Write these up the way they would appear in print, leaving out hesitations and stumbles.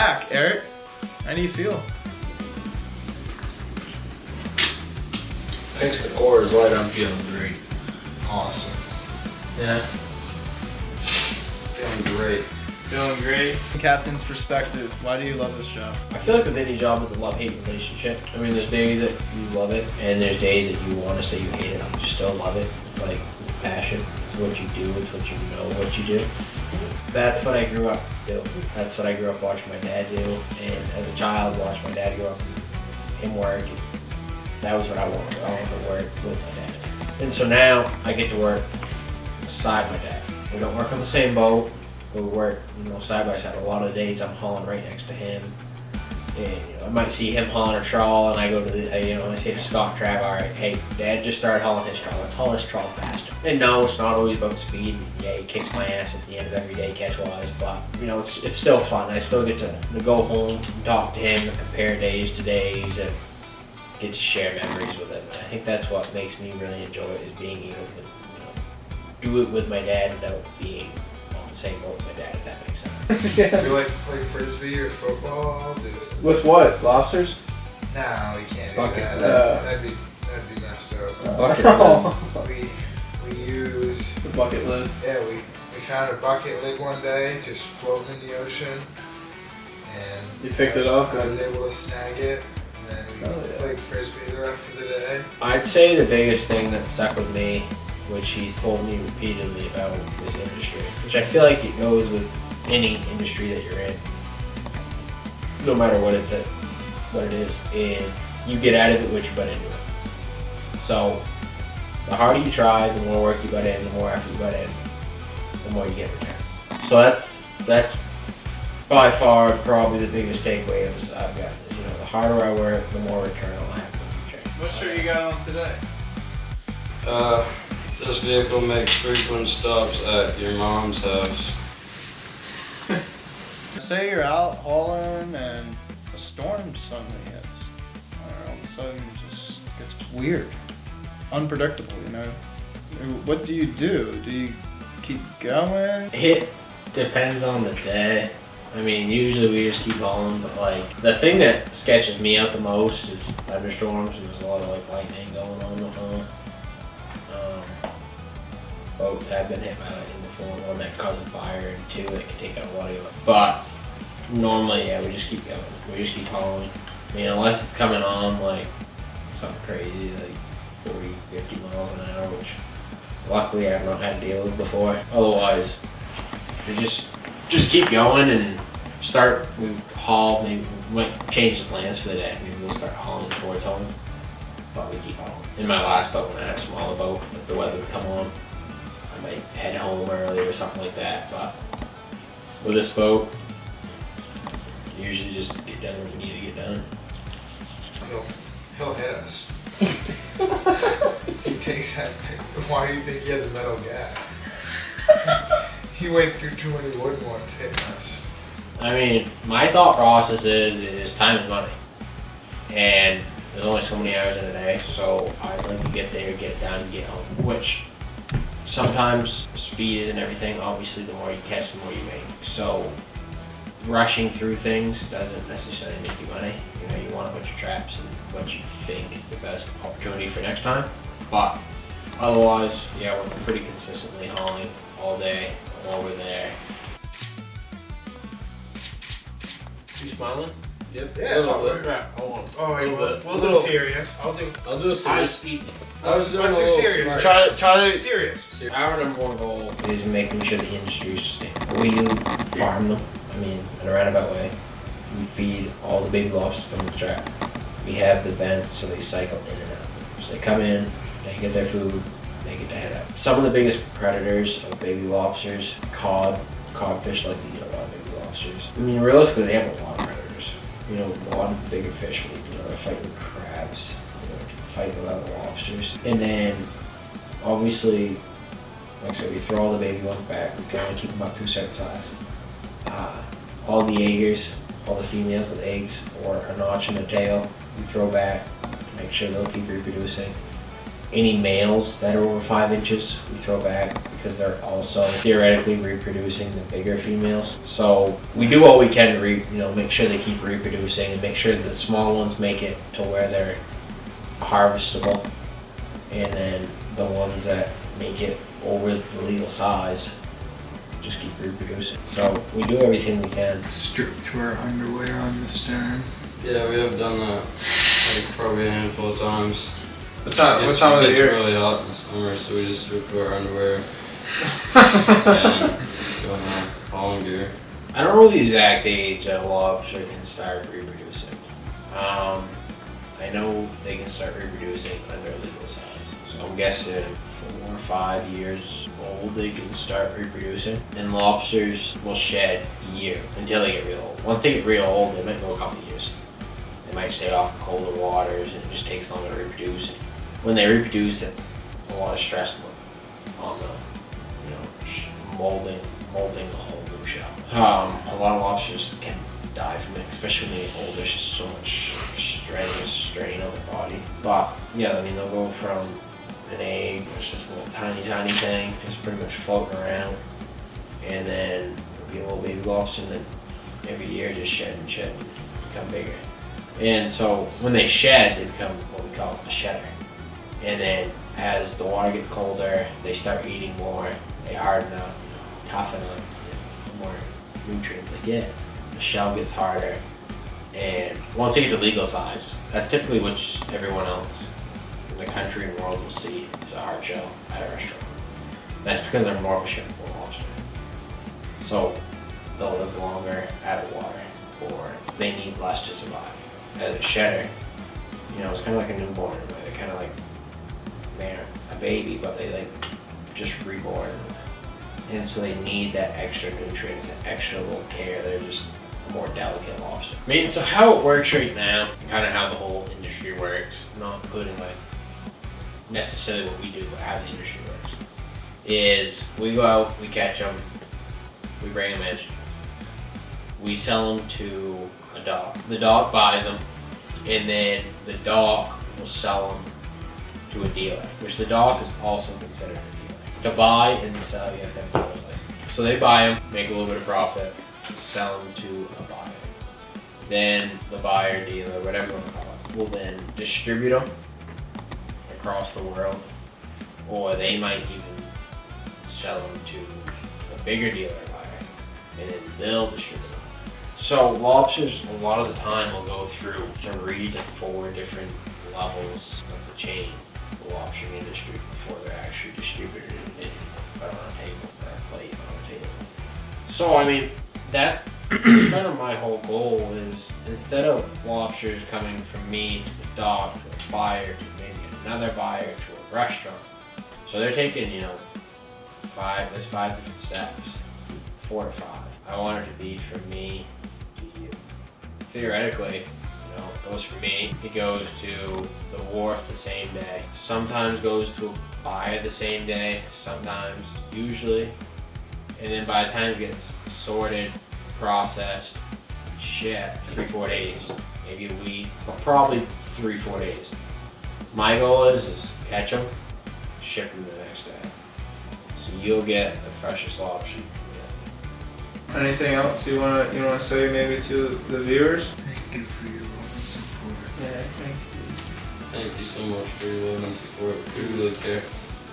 back, Eric. How do you feel? Thanks to Coors Light, I'm feeling great. Awesome. Yeah. Feeling great. Feeling great. Captain's perspective, why do you love this job? I feel like with any job, it's a love-hate relationship. I mean, there's days that you love it, and there's days that you want to say you hate it, but you still love it. It's like, it's passion. It's what you do. It's what you know what you do. That's what I grew up doing. That's what I grew up watching my dad do. And as a child, watched my dad grow up and him work. And that was what I wanted. I wanted to work with my dad. And so now I get to work beside my dad. We don't work on the same boat, but we work, side by side. A lot of the days I'm hauling right next to him. And I might see him hauling a trawl, and I go to the, I see a stock trap. All right, hey, Dad just started hauling his trawl. Let's haul this trawl faster. And no, it's not always about speed. Yeah, he kicks my ass at the end of every day catch-wise, but it's still fun. I still get to go home and talk to him and compare days to days and get to share memories with him. And I think that's what makes me really enjoy it, is being able to do it with my dad without being on the same boat with my dad, if that makes sense. Yeah. You like to play frisbee or football? With what? Lobsters? No, we can't do Bucket. that. That'd be messed up. Bucket We use The bucket lid. Yeah, we found a bucket lid one day, just floating in the ocean, and You picked it up I was and able to snag it, and then we played frisbee the rest of the day. I'd say the biggest thing that stuck with me, which he's told me repeatedly about this industry, which I feel like it goes with any industry that you're in, no matter what it is, and you get out of it what you put into it. So the harder you try, the more work you put in, the more effort you put in, the more you get in return. So that's by far probably the biggest takeaway is I've got. The harder I work, the more return I'll have in the future. What shirt you got on today? This vehicle makes frequent stops at your mom's house. Say you're out hauling and a storm suddenly hits. All of a sudden it just gets weird, unpredictable, What do you do? Do you keep going? It depends on the day. I mean, usually we just keep hauling, but the thing that sketches me out the most is thunderstorms. There's a lot of lightning going on the phone. Boats have been hit by lightning before. One that causes fire, and two that can take out a lot of you. But normally, yeah, we just keep going. We just keep hauling. I mean, unless it's coming on something crazy, 40, 50 miles an hour, which luckily I've not had to deal with before. Otherwise, we just keep going and we haul. Maybe we might change the plans for the day. Maybe we'll start hauling towards home, but we keep hauling. In my last boat, when I had a smaller boat, if the weather would come on, I might head home early or something like that. But with this boat, you usually just get done what you need to get done. He'll hit us. He takes that. Why do you think he has a metal gap? He went through too many wooden ones hitting us. I mean, my thought process is time is money. And there's only so many hours in a day, so I'd like to get there, get it done, get home. Which sometimes speed isn't everything. Obviously, the more you catch, the more you make. So rushing through things doesn't necessarily make you money. You want to put your traps in what you think is the best opportunity for next time. But otherwise, yeah, we're pretty consistently hauling all day. Over there. You smiling? Yep. Yeah. Hold on. Oh wait, we'll do serious. I'll do a serious. Let's do serious. Try to. Serious. Our number one goal is making sure the industry is sustainable. We farm them. I mean, in a roundabout way. We feed all the baby lobsters from the trap. We have the vents so they cycle in and out. So they come in, they get their food, they get to head out. Some of the biggest predators of baby lobsters, codfish like to eat a lot of baby lobsters. I mean, realistically, they have a lot of predators. A lot of bigger fish. They're fighting crabs, fighting with other lobsters. And then, obviously, like I said, we throw all the baby ones back. We can only keep them up to a certain size. All the eggers, all the females with eggs or a notch in the tail, we throw back to make sure they'll keep reproducing. Any males that are over 5 inches, we throw back because they're also theoretically reproducing the bigger females. So we do all we can to make sure they keep reproducing and make sure that the small ones make it to where they're harvestable, and then the ones that make it over the legal size just keep reproducing. So we do everything we can. Stripped to our underwear on the stern. Yeah, we have done that like probably a handful of times. What time of the It's year? really hot in the summer, so we just strip to our underwear and go in our hauling gear. I don't know the exact age that a lobster can start reproducing. I know they can start reproducing under legal size. So I'm guessing 4 or 5 years old they can start reproducing. And lobsters will shed a year until they get real old. Once they get real old, they might go a couple of years. They might stay off of colder waters, and it just takes longer to reproduce. When they reproduce, it's a lot of stress on the, molding the whole new shell. A lot of lobsters can die from it, especially when they get older. There's just so much strain on their body. But yeah, I mean, they'll go from an egg, it's just a little tiny thing, just pretty much floating around, and then it'll be a little baby lobster, and then every year just shed and become bigger. And so when they shed, they become what we call a shedder. And then as the water gets colder, they start eating more, they harden up, toughen up, the more nutrients they get, the shell gets harder. And once they get to legal size, that's typically what everyone else in the country and world will see is a hard shell at a restaurant. That's because they're more of a shippable lobster. So they'll live longer out of water, or they need less to survive. As a shedder, it's kind of like a newborn. They're kind of like they're a baby, but they like just reborn, and so they need that extra nutrients, that extra little care. They're just a more delicate lobster. I mean, so how it works right now, kind of how the whole industry works, not including like necessarily what we do, but how the industry works, is we go out, we catch them, we bring them in, we sell them to a dock. The dock buys them, and then the dock will sell them to a dealer, which the dock is also considered a dealer. To buy and sell, you have to have a dealer's license. So they buy them, make a little bit of profit, sell them to a buyer. Then the buyer, dealer, whatever you want to call it, will then distribute them across the world, or they might even sell them to a bigger dealer buyer, and then they'll distribute them. So lobsters, a lot of the time, will go through 3 to 4 different levels of the chain of the lobstering industry before they're actually distributed and put on a table, or a plate on a table. So I mean, that's kind of my whole goal is, instead of lobsters coming from me to the dock to a buyer to maybe another buyer to a restaurant, so they're taking, there's 5 different steps, 4 to 5. I want it to be from me to you. Theoretically, it goes from me, it goes to the wharf the same day. Sometimes goes to a buyer the same day, sometimes, usually. And then by the time it gets sorted, processed, shipped, 3-4 days, maybe a week, but probably 3-4 days. My goal is catch them, ship them the next day. So you'll get the freshest lobster you can get. Anything else you wanna say maybe to the viewers? Thank you for your love and support. Yeah, thank Thank you so much for your love and support. We really care.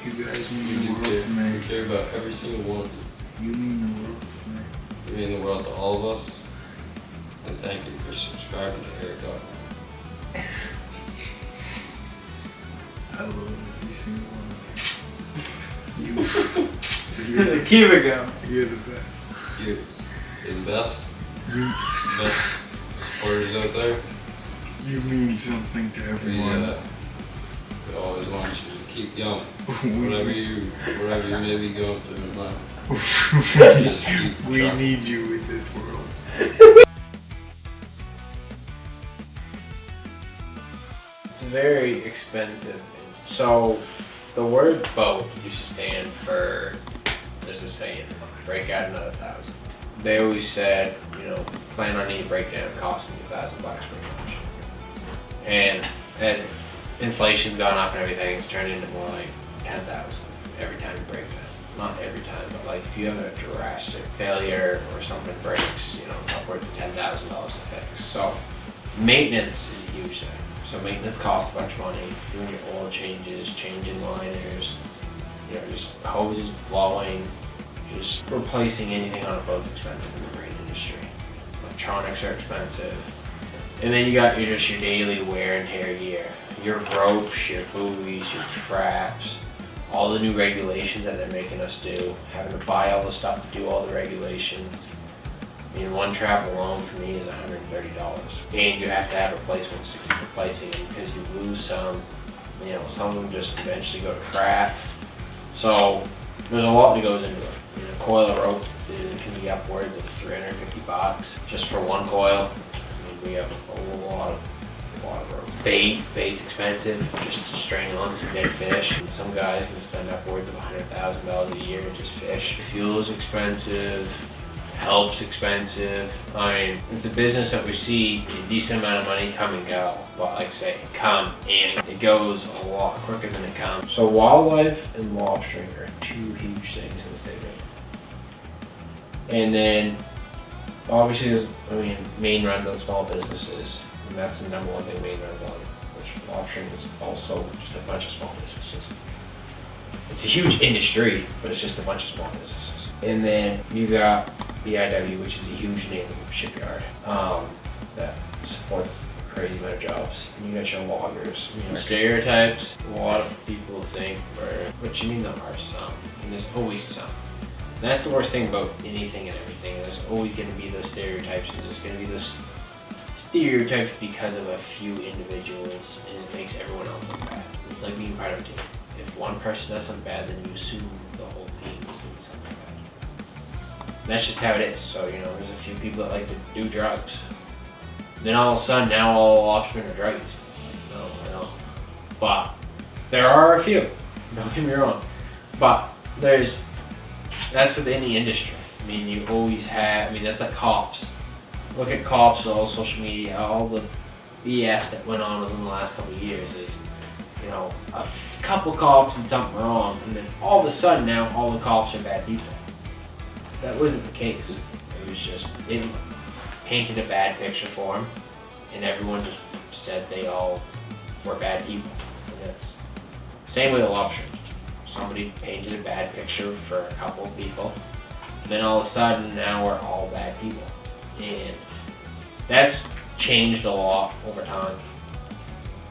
You guys We mean the do world care. to me. We care about every single one of you. You mean the world to me. You mean the world to all of us. And thank you for subscribing to Eric Dog. I love every single one of you. you. Keep it going. You're the best. You're the best. You, Best supporters out there. you mean something to We, everyone. we always want you to keep young. Whatever you may be going through in life. Just keep We trucking. need you in this world. It's very expensive. So the word boat used to stand for, there's a saying, break out another 1,000. They always said, plan on any breakdown costing you $1,000 pretty much. And as inflation's gone up and everything, it's turned into more like 10,000 every time you break it. Not every time, but like if you have a drastic failure or something breaks, you know, it's upwards of $10,000 to fix. So maintenance is a huge thing. So maintenance costs a bunch of money. Doing your oil changes, changing liners, you know, just hoses blowing, just replacing anything on a boat's expensive in the marine industry. Electronics are expensive. And then you got your daily wear and tear gear. Your ropes, your buoys, your traps, all the new regulations that they're making us do, having to buy all the stuff to do all the regulations. I mean, one trap alone for me is $130. And you have to have replacements to keep replacing them because you lose some, you know, some of them just eventually go to crap. So there's a lot that goes into it. You know, a coil of rope can be upwards of $350 just for one coil. I mean, we have a lot of rope. Bait's expensive, just to string on some dead fish. And some guys can spend upwards of $100,000 a year to just fish. Fuel's expensive, help's expensive. I mean, it's a business that we see a decent amount of money come and go. But like I say, come and it goes a lot quicker than it comes. So wildlife and lobstering are two huge things in the state of Maine. And then obviously, Maine runs on small businesses. And that's the number one thing Maine runs on, which lobstering is also just a bunch of small businesses. It's a huge industry, but it's just a bunch of small businesses. And then you got BIW, which is a huge naval shipyard that supports a crazy amount of jobs. And you got your loggers. I mean, stereotypes, a lot of people think, but you mean there are some, and there's always some. And that's the worst thing about anything and everything. There's always going to be those stereotypes, and there's going to be those stereotypes because of a few individuals, and it makes everyone else look bad. It's like being part of a team. If one person does something bad, then you assume the whole team is doing something bad. And that's just how it is. So, you know, there's a few people that like to do drugs. Then all of a sudden, now all lobstermen are druggies. No. But there are a few. Don't get me wrong. But that's within the industry. I mean, you always have, that's like cops. Look at cops, all social media, all the BS that went on within the last couple of years is, you know, a couple cops did something wrong, and then all of a sudden now all the cops are bad people. That wasn't the case. It was just, it painted a bad picture for them, and everyone just said they all were bad people. And that's same with the lobster. Somebody painted a bad picture for a couple of people, and then all of a sudden now we're all bad people. And that's changed a lot over time,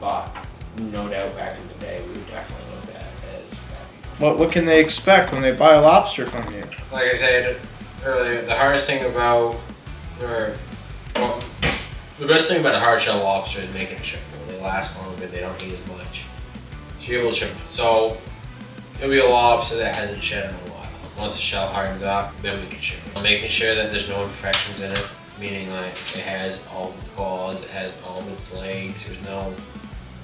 but no doubt back in the day we would definitely look at it as bad people. What can they expect when they buy a lobster from you? Like I said earlier, the hardest thing about, the best thing about the hard shell lobster is making it shippable. They last longer, they don't eat as much. So you're able to ship. So it'll be a lobster that hasn't shed in a while. Once the shell hardens up, then we can ship it. Making sure that there's no imperfections in it, meaning like it has all of its claws, it has all of its legs, there's no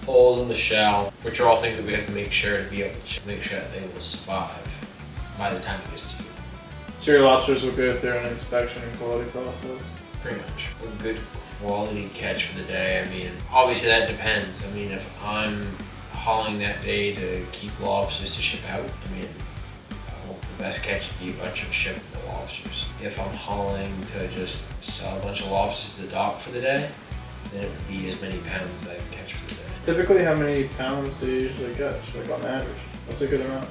holes in the shell, which are all things that we have to make sure to be able to make sure that they will survive by the time it gets to you. So your lobsters will go through an inspection and quality process? Pretty much. A good quality catch for the day. Obviously that depends. If I'm hauling that day to keep lobsters to ship out, the best catch would be a bunch of shippable lobsters. If I'm hauling to just sell a bunch of lobsters to the dock for the day, then it would be as many pounds as I can catch for the day. Typically, how many pounds do you usually catch, like on average? What's a good amount?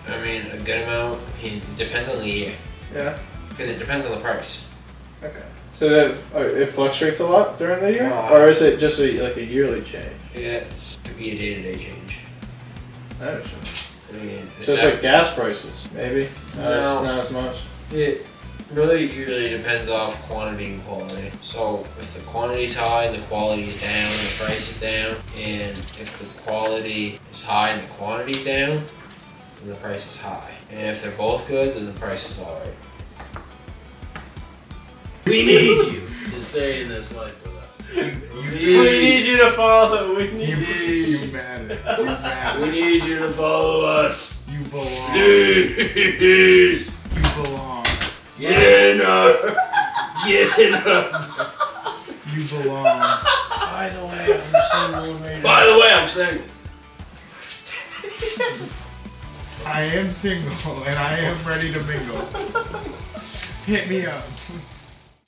A good amount, it depends on the year. Yeah? Because it depends on the price. Okay. So it fluctuates a lot during the year? Or is it just a yearly change? Yeah, it could be a day-to-day change. Oh, sure. So it's like gas prices, maybe? Not as much? It really usually depends off quantity and quality. So if the quantity's high and the quality is down and the price is down, and if the quality is high and the quantity's down, then the price is high. And if they're both good, then the price is alright. We need you to stay in this life with us. We need you to follow. We need You mad at it. You mad We at it. need you to follow us. You belong. Please. You belong. Get in up. Get in up. You belong. By the way, I'm By the way, I'm single. I am single and I am ready to mingle. Hit me up.